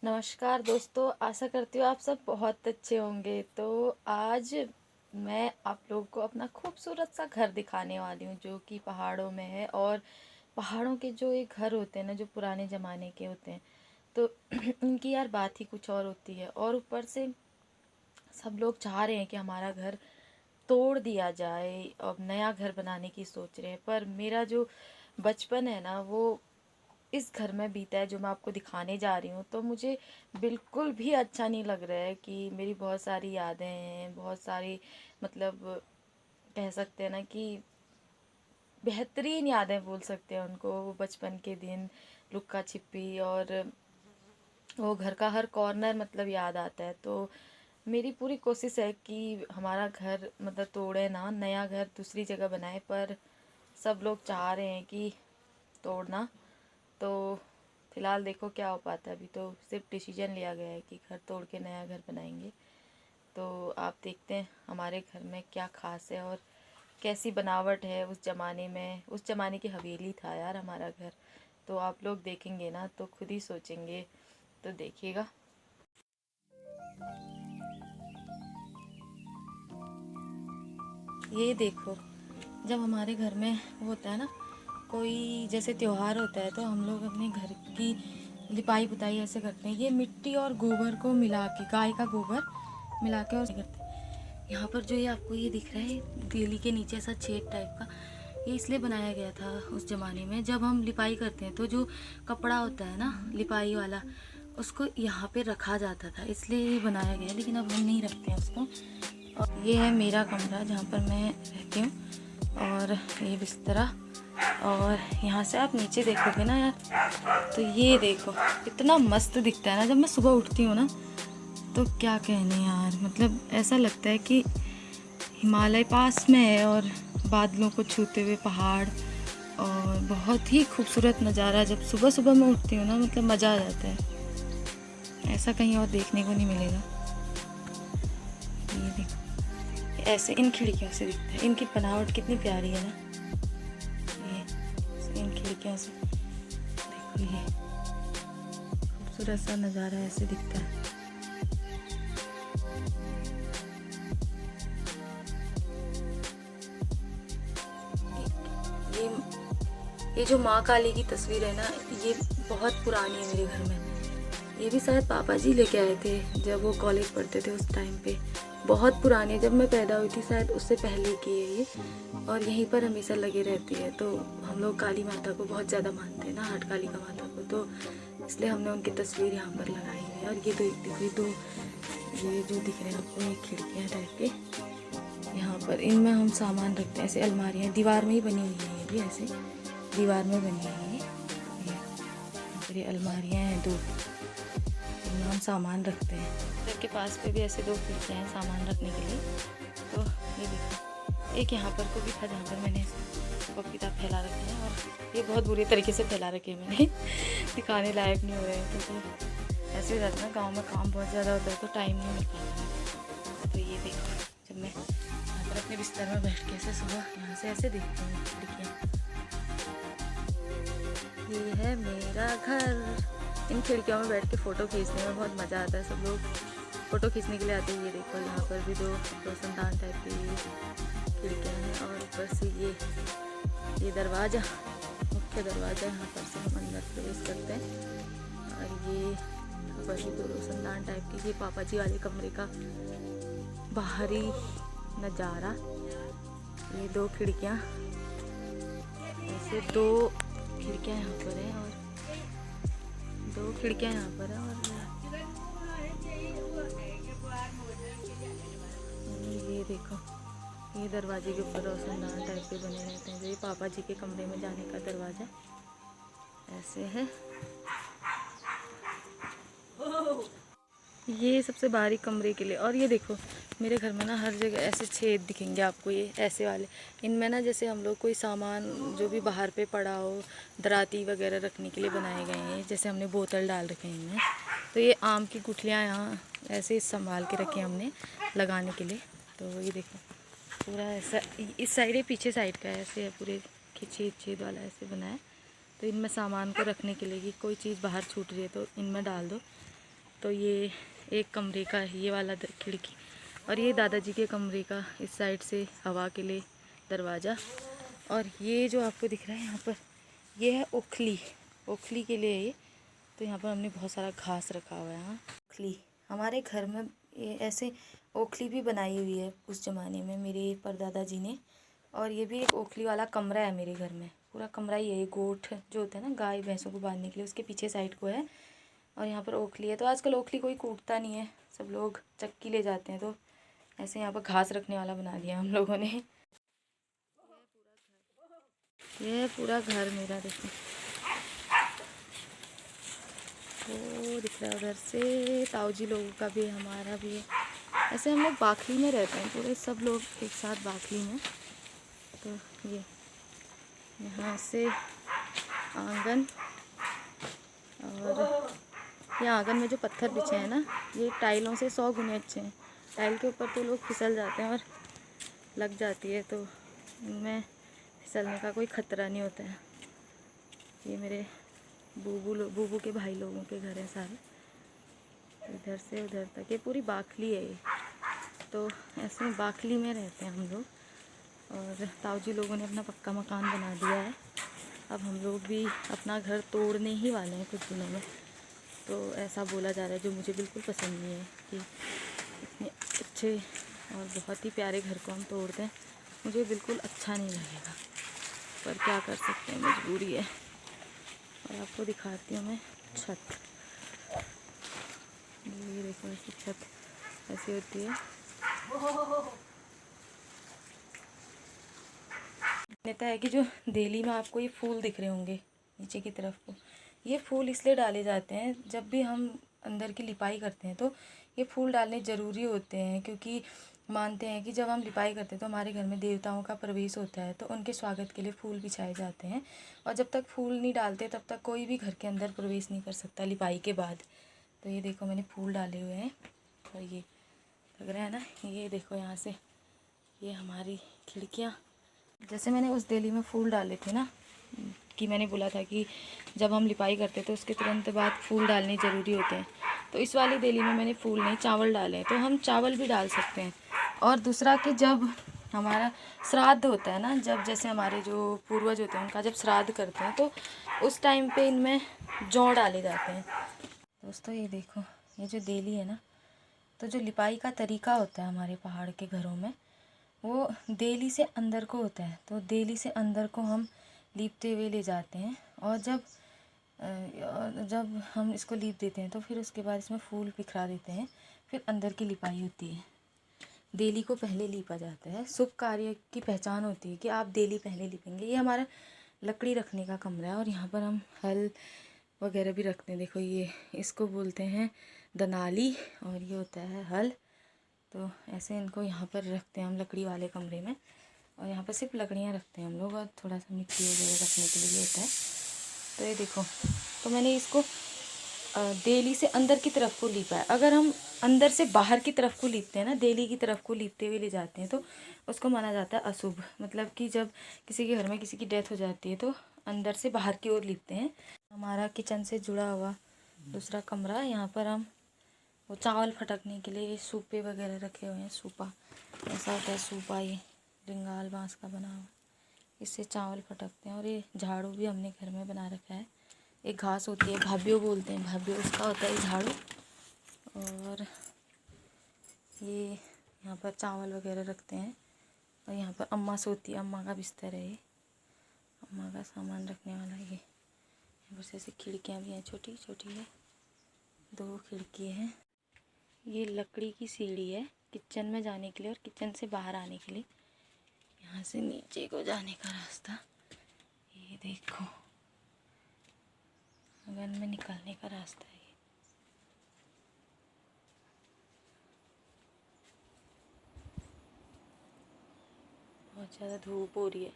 नमस्कार दोस्तों, आशा करती हूँ आप सब बहुत अच्छे होंगे। तो आज मैं आप लोगों को अपना खूबसूरत सा घर दिखाने वाली हूँ जो कि पहाड़ों में है। और पहाड़ों के जो ये घर होते हैं ना, जो पुराने ज़माने के होते हैं, तो इनकी यार बात ही कुछ और होती है। और ऊपर से सब लोग चाह रहे हैं कि हमारा घर तोड़ दिया जाए, अब नया घर बनाने की सोच रहे हैं। पर मेरा जो बचपन है ना, वो इस घर में बीता है जो मैं आपको दिखाने जा रही हूँ। तो मुझे बिल्कुल भी अच्छा नहीं लग रहा है कि मेरी बहुत सारी यादें हैं, बहुत सारी, मतलब कह सकते हैं ना कि बेहतरीन यादें बोल सकते हैं उनको। वो बचपन के दिन, लुक्का छिपी, और वो घर का हर कॉर्नर मतलब याद आता है। तो मेरी पूरी कोशिश है कि हमारा घर मतलब तोड़े ना, नया घर दूसरी जगह बनाए। पर सब लोग चाह रहे हैं कि तोड़ना। तो फिलहाल देखो क्या हो पाता है। अभी तो सिर्फ डिसीजन लिया गया है कि घर तोड़ के नया घर बनाएंगे। तो आप देखते हैं हमारे घर में क्या खास है और कैसी बनावट है। उस ज़माने में, उस ज़माने की हवेली था यार हमारा घर। तो आप लोग देखेंगे ना तो खुद ही सोचेंगे। तो देखिएगा। ये देखो, जब हमारे घर में वो होता है ना, कोई जैसे त्योहार होता है, तो हम लोग अपने घर की लिपाई पुताई ऐसे करते हैं। ये मिट्टी और गोबर को मिला के, गाय का गोबर मिला के और करते हैं। यहाँ पर जो ये आपको ये दिख रहा है दिल्ली के नीचे ऐसा छेद टाइप का, ये इसलिए बनाया गया था उस ज़माने में। जब हम लिपाई करते हैं तो जो कपड़ा होता है ना लिपाई वाला, उसको यहाँ पे रखा जाता था, इसलिए ये बनाया गया है। लेकिन अब हम नहीं रखते हैं उसको। और ये है मेरा कमरा जहाँ पर मैं रहती हूँ, और ये बिस्तरा। और यहाँ से आप नीचे देखोगे ना यार, तो ये देखो इतना मस्त दिखता है ना जब मैं सुबह उठती हूँ ना। तो क्या कहने यार, मतलब ऐसा लगता है कि हिमालय पास में है और बादलों को छूते हुए पहाड़, और बहुत ही खूबसूरत नज़ारा। जब सुबह सुबह मैं उठती हूँ ना, मतलब मज़ा आ जाता है। ऐसा कहीं और देखने को नहीं मिलेगा। ये देखो, ऐसे इन खिड़कियों से दिखता है। इनकी बनावट कितनी प्यारी है ना। ये इन खिड़कियों से देखो, ये खूबसूरत सा नज़ारा ऐसे दिखता है। ये ये जो माँ काली की तस्वीर है ना, ये बहुत पुरानी है मेरे घर में। ये भी शायद पापा जी लेके आए थे जब वो कॉलेज पढ़ते थे उस टाइम पे। बहुत पुरानी है, जब मैं पैदा हुई थी शायद उससे पहले की है ये। और यहीं पर हमेशा लगे रहती है। तो हम लोग काली माता को बहुत ज़्यादा मानते हैं ना, हट काली का माता को, तो इसलिए हमने उनकी तस्वीर यहाँ पर लगाई है। और ये देखो, ये जो दिख रहे हैं आपको, ये खिड़कियाँ टाइप के, यहाँ पर इनमें हम सामान रखते हैं। ऐसे अलमारियाँ दीवार में ही बनी हुई है, ये भी ऐसे दीवार में बनी है। ये अलमारियाँ हैं दो, इनमें हम सामान रखते हैं। घर के पास पे भी ऐसे दो खिड़कियाँ हैं सामान रखने के लिए। तो ये देखो, एक यहाँ पर को भी था जहाँ पर मैंने पपीता फैला रखे हैं, और ये बहुत बुरी तरीके से फैला रखे हैं मैंने दिखाने लायक नहीं हो रहे हैं। तो ऐसे हो जाता है ना, गाँव में काम बहुत ज़्यादा होता है तो टाइम नहीं मिल पाता। तो ये देखो, जब मैं यहाँ पर अपने बिस्तर में बैठ के ऐसे सुबह यहाँ से ऐसे देखती हूँ खिड़कियाँ। ये है मेरा घर। इन खिड़कियों में बैठ के फ़ोटो खींचने में बहुत मज़ा आता है। सब लोग फ़ोटो खींचने के लिए आते हैं। ये देखो, यहाँ पर भी दो रोशनदान टाइप की खिड़कियाँ हैं, और ऊपर से ये दरवाज़ा, मुख्य दरवाज़ा, यहाँ पर से हम अंदर प्रवेश करते हैं। और ये ऊपर भी दो रोशनदान टाइप की, ये पापा जी वाले कमरे का बाहरी नज़ारा। ये दो खिड़कियाँ, ऐसे दो खिड़कियाँ यहाँ पर हैं, और दो खिड़कियाँ यहाँ पर है। और ये देखो, ये दरवाजे के ऊपर रोशनदान टाइप के बने रहते हैं। जो ये पापा जी के कमरे में जाने का दरवाज़ा ऐसे है। ये सबसे बाहरी कमरे के लिए। और ये देखो, मेरे घर में ना हर जगह ऐसे छेद दिखेंगे आपको, ये ऐसे वाले। इनमें ना जैसे हम लोग कोई सामान जो भी बाहर पे पड़ा हो, दराती वगैरह रखने के लिए बनाए गए हैं। जैसे हमने बोतल डाल रखे हैं इनमें, तो ये आम की गुठलियाँ यहाँ ऐसे संभाल के रखे हमने लगाने के लिए। तो ये देखो, पूरा ऐसा इस साइड है, पीछे साइड का ऐसे है, पूरे छेद छेद वाला ऐसे बना है। तो इनमें सामान को रखने के लिए कि कोई चीज़ बाहर छूट रही है तो इनमें डाल दो, तो ये एक कमरे का है ये वाला खिड़की, और ये दादाजी के कमरे का इस साइड से हवा के लिए दरवाज़ा। और ये जो आपको दिख रहा है यहाँ पर, ये है ओखली, ओखली के लिए ये। तो यहाँ पर हमने बहुत सारा घास रखा हुआ है। यहाँ ओखली हमारे घर में ये ऐसे ओखली भी बनाई हुई है उस ज़माने में मेरे परदादा जी ने। और ये भी एक ओखली वाला कमरा है मेरे घर में, पूरा कमरा ही है। ये गोठ जो होता है ना गाय भैंसों को बांधने के लिए, उसके पीछे साइड को है। और यहाँ पर ओखली है। तो आजकल ओखली कोई कूटता नहीं है, सब लोग चक्की ले जाते हैं। तो ऐसे यहाँ पर घास रखने वाला बना दिया हम लोगों ने। ये है पूरा घर मेरा, देखो वो दिख रहा है उधर से। ताऊ जी लोगों का भी है, हमारा भी है। ऐसे हम लोग बाखली में रहते हैं, पूरे सब लोग एक साथ बाखली में। तो ये यहाँ से आंगन, और ये आंगन में जो पत्थर बिछे हैं ना, ये टाइलों से 100 गुने अच्छे हैं। टाइल के ऊपर तो लोग फिसल जाते हैं और लग जाती है, तो इनमें फिसलने का कोई ख़तरा नहीं होता है। ये मेरे बूबू के भाई लोगों के घर हैं सारे, इधर से उधर तक ये पूरी बाखली है ये। तो ऐसे बाखली में रहते हैं हम लोग। और ताऊ जी लोगों ने अपना पक्का मकान बना दिया है। अब हम लोग भी अपना घर तोड़ने ही वाले हैं कुछ दिनों में। तो ऐसा बोला जा रहा है, जो मुझे बिल्कुल पसंद नहीं है कि इतने अच्छे और बहुत ही प्यारे घर को हम तोड़ दें। मुझे बिल्कुल अच्छा नहीं लगेगा, पर क्या कर सकते हैं, मजबूरी है। और आपको दिखाती हूँ मैं छत। ये देखो ऐसी छत ऐसी होती है। नेता है कि जो दिल्ली में आपको ये फूल दिख रहे होंगे नीचे की तरफ को, ये फूल इसलिए डाले जाते हैं जब भी हम अंदर की लिपाई करते हैं, तो ये फूल डालने ज़रूरी होते हैं। क्योंकि मानते हैं कि जब हम लिपाई करते हैं तो हमारे घर में देवताओं का प्रवेश होता है, तो उनके स्वागत के लिए फूल बिछाए जाते हैं। और जब तक फूल नहीं डालते तब तक कोई भी घर के अंदर प्रवेश नहीं कर सकता लिपाई के बाद। तो ये देखो मैंने फूल डाले हुए हैं, और ये लग रहा है ना, ये देखो यहाँ से ये हमारी खिड़कियाँ। जैसे मैंने उस देली में फूल डाले थे ना, कि मैंने बोला था कि जब हम लिपाई करते तो उसके तुरंत बाद फूल डालने ज़रूरी होते हैं। तो इस वाली देली में मैंने फूल नहीं चावल डाले हैं, तो हम चावल भी डाल सकते हैं। और दूसरा कि जब हमारा श्राद्ध होता है ना, जब जैसे हमारे जो पूर्वज होते हैं उनका जब श्राद्ध करते हैं, तो उस टाइम पे इनमें जौ डाले जाते हैं। दोस्तों ये देखो, ये जो देली है ना, तो जो लिपाई का तरीका होता है हमारे पहाड़ के घरों में, वो देली से अंदर को होता है। तो देली से अंदर को हम लीपते हुए ले जाते हैं। और जब हम इसको लीप देते हैं तो फिर उसके बाद इसमें फूल बिखरा देते हैं, फिर अंदर की लिपाई होती है। देली को पहले लीपा जाता है, शुभ कार्य की पहचान होती है कि आप देली पहले लीपेंगे। ये हमारा लकड़ी रखने का कमरा है, और यहाँ पर हम हल वगैरह भी रखते हैं। देखो ये इसको बोलते हैं दनाली, और ये होता है हल। तो ऐसे इनको यहाँ पर रखते हैं हम लकड़ी वाले कमरे में। और यहाँ पर सिर्फ लकड़ियाँ रखते हैं हम लोग, और थोड़ा सा मिट्टी वगैरह रखने के लिए होता है। तो ये देखो, तो मैंने इसको देली से अंदर की तरफ को लीपा है। अगर हम अंदर से बाहर की तरफ को लीपते हैं ना, देली की तरफ को लीपते हुए ले जाते हैं, तो उसको माना जाता है अशुभ। मतलब कि जब किसी के घर में किसी की डेथ हो जाती है तो अंदर से बाहर की ओर लीपते हैं। हमारा किचन से जुड़ा हुआ दूसरा कमरा, यहाँ पर हम वो चावल फटकने के लिए सूपे वगैरह रखे हुए हैं। सूपा ऐसा होता है, सूपा ये रिंगाल बांस का बना हुआ, इससे चावल फटकते हैं। और ये झाड़ू भी हमने घर में बना रखा है। एक घास होती है, भाभ्यो बोलते हैं, भाभ्यो उसका होता है झाड़ू। और ये यहाँ पर चावल वगैरह रखते हैं। और यहाँ पर अम्मा सोती है, अम्मा का बिस्तर है ये, अम्मा का सामान रखने वाला। ये यहाँ पर ऐसे खिड़कियाँ भी हैं, छोटी छोटी है, 2 खिड़की हैं। ये लकड़ी की सीढ़ी है किचन में जाने के लिए, और किचन से बाहर आने के लिए यहाँ से नीचे को जाने का रास्ता। ये देखो आंगन में निकलने का रास्ता है। बहुत ज़्यादा धूप हो रही है।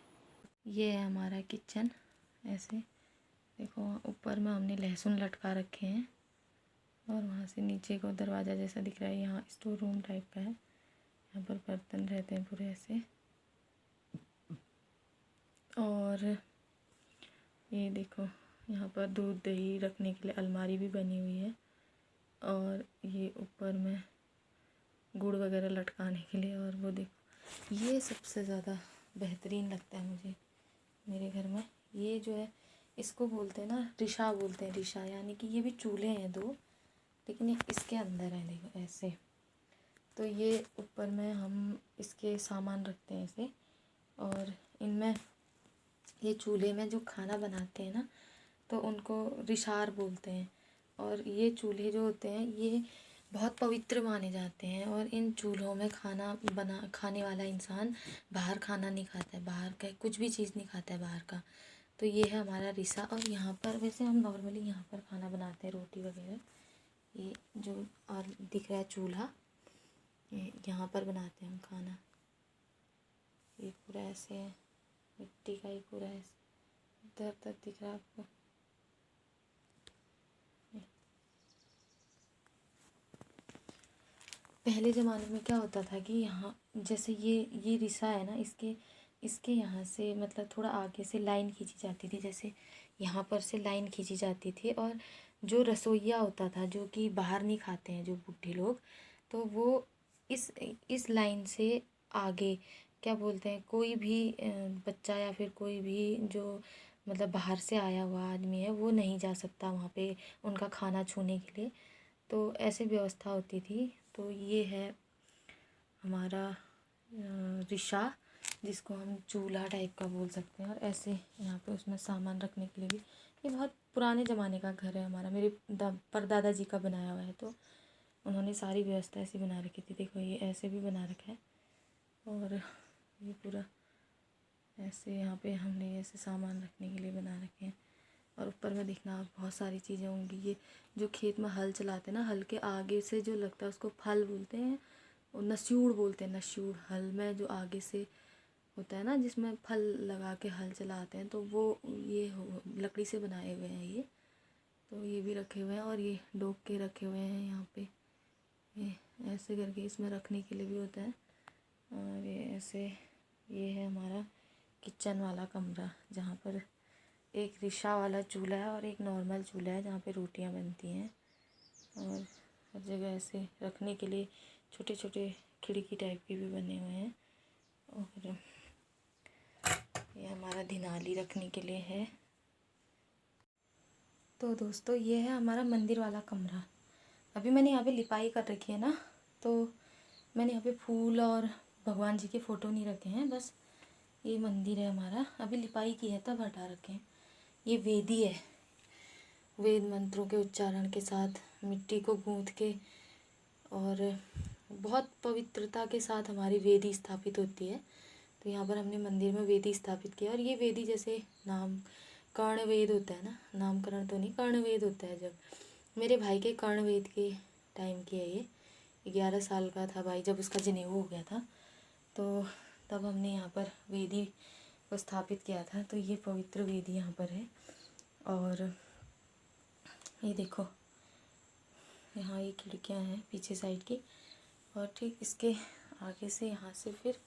ये है हमारा किचन। ऐसे देखो, ऊपर में हमने लहसुन लटका रखे हैं, और वहाँ से नीचे को दरवाज़ा जैसा दिख रहा है, यहाँ स्टोर रूम टाइप का है। यहाँ पर बर्तन रहते हैं पूरे ऐसे। और ये देखो, यहाँ पर दूध दही रखने के लिए अलमारी भी बनी हुई है। और ये ऊपर में गुड़ वगैरह लटकाने के लिए। और वो देखो, ये सबसे ज़्यादा बेहतरीन लगता है मुझे मेरे घर में। ये जो है इसको बोलते हैं ना, रिशा बोलते हैं, रिशा, यानी कि ये भी चूल्हे हैं दो, लेकिन ये इसके अंदर है, देखो ऐसे। तो ये ऊपर में हम इसके सामान रखते हैं ऐसे। और इनमें, ये चूल्हे में जो खाना बनाते हैं ना, तो उनको रिशार बोलते हैं। और ये चूल्हे जो होते हैं ये बहुत पवित्र माने जाते हैं। और इन चूल्हों में खाने वाला इंसान बाहर खाना नहीं खाता है, बाहर का कुछ भी चीज़ नहीं खाता है बाहर का। तो ये है हमारा रिसा। और यहाँ पर वैसे हम नॉर्मली यहाँ पर खाना बनाते हैं, रोटी वगैरह। ये जो और दिख रहा है चूल्हा, ये यहाँ पर बनाते हैं हम खाना। ये पूरा ऐसे है, मिट्टी का ही पूरा ऐसे इधर तक दिख रहा है आपको। पहले ज़माने में क्या होता था कि यहाँ जैसे ये रिसा है ना, इसके इसके यहाँ से मतलब थोड़ा आगे से लाइन खींची जाती थी, जैसे यहाँ पर से लाइन खींची जाती थी। और जो रसोइया होता था, जो कि बाहर नहीं खाते हैं जो बूढ़े लोग, तो वो इस लाइन से आगे, क्या बोलते हैं, कोई भी बच्चा या फिर कोई भी जो मतलब बाहर से आया हुआ आदमी है, वो नहीं जा सकता वहाँ पे उनका खाना छूने के लिए। तो ऐसे व्यवस्था होती थी। तो ये है हमारा रिशा, जिसको हम चूल्हा टाइप का बोल सकते हैं। और ऐसे यहाँ पे उसमें सामान रखने के लिए भी, ये बहुत पुराने ज़माने का घर है हमारा, मेरे परदादा जी का बनाया हुआ है। तो उन्होंने सारी व्यवस्था ऐसी बना रखी थी। देखो ये ऐसे भी बना रखा है। और ये पूरा ऐसे यहाँ पे हमने ऐसे सामान रखने के लिए बना रखे हैं। और ऊपर में दिखना बहुत सारी चीज़ें होंगी। ये जो खेत में हल चलाते हैं ना, हल के आगे से जो लगता है उसको फल बोलते हैं, और नस्यूड़ बोलते हैं, नस्यूड़। हल में जो आगे से होता है ना, जिसमें फल लगा के हल चलाते हैं, तो वो ये लकड़ी से बनाए हुए हैं ये। तो ये भी रखे हुए हैं, और ये डोक के रखे हुए हैं यहाँ पे। ये ऐसे करके इसमें रखने के लिए भी होता है। और ये ऐसे, ये है हमारा किचन वाला कमरा, जहाँ पर एक रिशा वाला चूल्हा है और एक नॉर्मल चूल्हा है जहाँ पे रोटियां बनती हैं। और हर जगह ऐसे रखने के लिए छोटे छोटे खिड़की टाइप के भी बने हुए हैं। और ये हमारा धिनाली रखने के लिए है। तो दोस्तों ये है हमारा मंदिर वाला कमरा। अभी मैंने यहाँ पे लिपाई कर रखी है ना, तो मैंने यहाँ पे फूल और भगवान जी के फ़ोटो नहीं रखे हैं, बस ये मंदिर है हमारा। अभी लिपाई की है तब हटा रखे हैं। ये वेदी है, वेद मंत्रों के उच्चारण के साथ मिट्टी को गूंथ के, और बहुत पवित्रता के साथ हमारी वेदी स्थापित होती है। तो यहाँ पर हमने मंदिर में वेदी स्थापित किया। और ये वेदी जैसे नाम कर्ण वेद होता है ना, नामकरण तो नहीं, कर्ण वेद होता है। जब मेरे भाई के कर्ण वेद के टाइम की है ये, 11 साल का था भाई जब उसका जनेऊ हो गया था। तो तब हमने यहाँ पर वेदी को स्थापित किया था। तो ये पवित्र वेदी यहाँ पर है। और ये देखो, यहाँ ये खिड़कियाँ हैं पीछे साइड की। और ठीक इसके आगे से यहाँ से फिर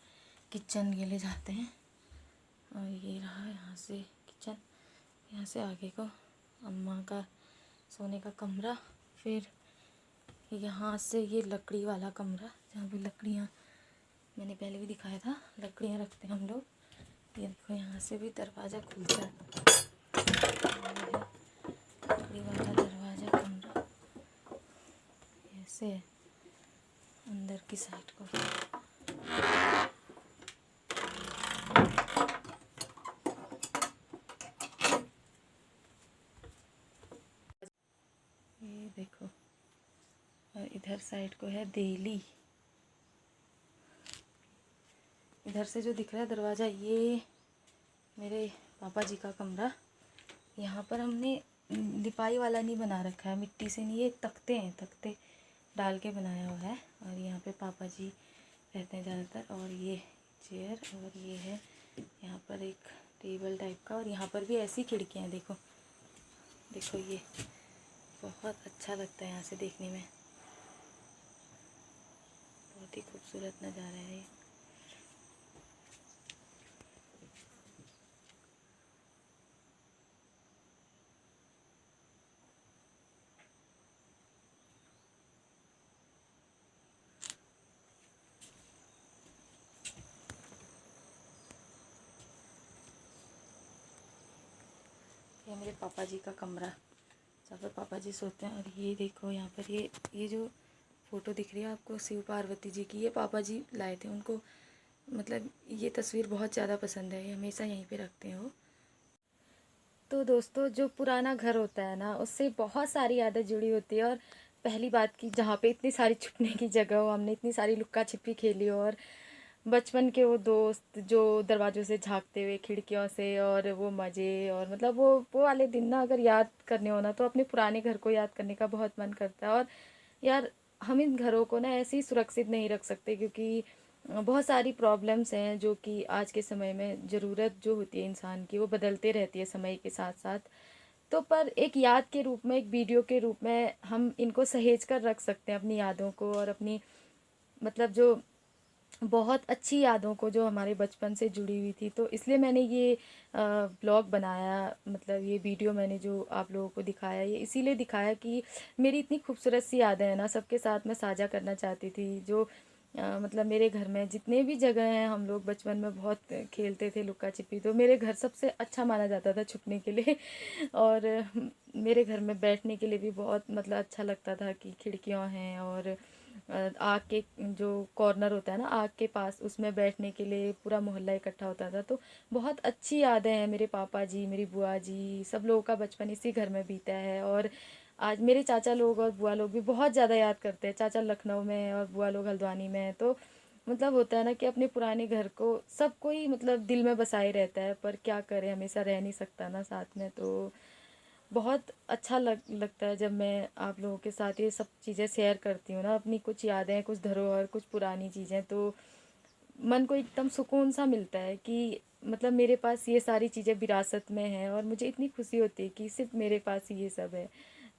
किचन के लिए जाते हैं। और ये रहा यहाँ से किचन, यहाँ से आगे को अम्मा का सोने का कमरा। फिर यहाँ से ये लकड़ी वाला कमरा, जहाँ पे लकड़ियाँ मैंने पहले भी दिखाया था, लकड़ियाँ रखते हैं हम लोग। ये देखो यहाँ से भी दरवाज़ा खुलता है, लकड़ी वाला दरवाज़ा कमरा ऐसे है अंदर की साइड को। ये देखो, और इधर साइड को है देली। इधर से जो दिख रहा है दरवाज़ा, ये मेरे पापा जी का कमरा। यहाँ पर हमने लिपाई वाला नहीं बना रखा है, मिट्टी से नहीं, ये तख्ते हैं, तख्ते डाल के बनाया हुआ है। और यहाँ पे पापा जी रहते हैं ज़्यादातर। और ये चेयर, और ये है यहाँ पर एक टेबल टाइप का। और यहाँ पर भी ऐसी खिड़कियाँ हैं, देखो देखो, ये बहुत अच्छा लगता है यहाँ से देखने में, बहुत ही खूबसूरत नज़ारा है ये। मेरे पापा जी का कमरा जहाँ पर पापा जी सोते हैं। और ये देखो यहाँ पर ये जो फ़ोटो दिख रही है आपको शिव पार्वती जी की, ये पापा जी लाए थे। उनको मतलब ये तस्वीर बहुत ज़्यादा पसंद है, ये हमेशा यहीं पे रखते हैं वो। तो दोस्तों, जो पुराना घर होता है ना, उससे बहुत सारी यादें जुड़ी होती है। और पहली बात की, जहाँ पे इतनी सारी छुपने की जगह हो, हमने इतनी सारी लुक्का छिपी खेली हो, और बचपन के वो दोस्त जो दरवाजों से झांकते हुए खिड़कियों से, और वो मज़े, और मतलब वो वाले दिन ना अगर याद करने हो ना, तो अपने पुराने घर को याद करने का बहुत मन करता है। और यार, हम इन घरों को ना ऐसे ही सुरक्षित नहीं रख सकते, क्योंकि बहुत सारी प्रॉब्लम्स हैं जो कि आज के समय में ज़रूरत जो होती है इंसान की, वो बदलते रहती है समय के साथ साथ। तो पर एक याद के रूप में, एक वीडियो के रूप में हम इनको सहेज कर रख सकते हैं, अपनी यादों को, और अपनी मतलब जो बहुत अच्छी यादों को जो हमारे बचपन से जुड़ी हुई थी। तो इसलिए मैंने ये ब्लॉग बनाया, मतलब ये वीडियो मैंने जो आप लोगों को दिखाया, ये इसीलिए दिखाया कि मेरी इतनी खूबसूरत सी यादें हैं ना, सबके साथ मैं साझा करना चाहती थी। जो मतलब मेरे घर में जितने भी जगह हैं, हम लोग बचपन में बहुत खेलते थे लुक्का छिपी, तो मेरे घर सबसे अच्छा माना जाता था छुपने के लिए। और मेरे घर में बैठने के लिए भी बहुत मतलब अच्छा लगता था कि खिड़कियाँ हैं, और आग के जो कॉर्नर होता है ना आग के पास, उसमें बैठने के लिए पूरा मोहल्ला इकट्ठा होता था। तो बहुत अच्छी यादें हैं। मेरे पापा जी, मेरी बुआ जी, सब लोगों का बचपन इसी घर में बीता है। और आज मेरे चाचा लोग और बुआ लोग भी बहुत ज़्यादा याद करते हैं। चाचा लखनऊ में है और बुआ लोग हल्द्वानी में है। तो मतलब होता है ना कि अपने पुराने घर को सबको ही मतलब दिल में बसाए रहता है, पर क्या करें, हमेशा रह नहीं सकता ना साथ में। तो बहुत अच्छा लगता है जब मैं आप लोगों के साथ ये सब चीज़ें शेयर करती हूँ ना, अपनी कुछ यादें, कुछ धरोहर, कुछ पुरानी चीज़ें। तो मन को एकदम सुकून सा मिलता है कि मतलब मेरे पास ये सारी चीज़ें विरासत में हैं, और मुझे इतनी खुशी होती है कि सिर्फ मेरे पास ही ये सब है।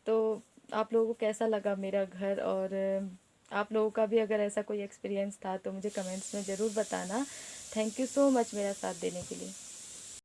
तो आप लोगों को कैसा लगा मेरा घर? और आप लोगों का भी अगर ऐसा कोई एक्सपीरियंस था तो मुझे कमेंट्स में ज़रूर बताना। थैंक यू सो मच मेरा साथ देने के लिए।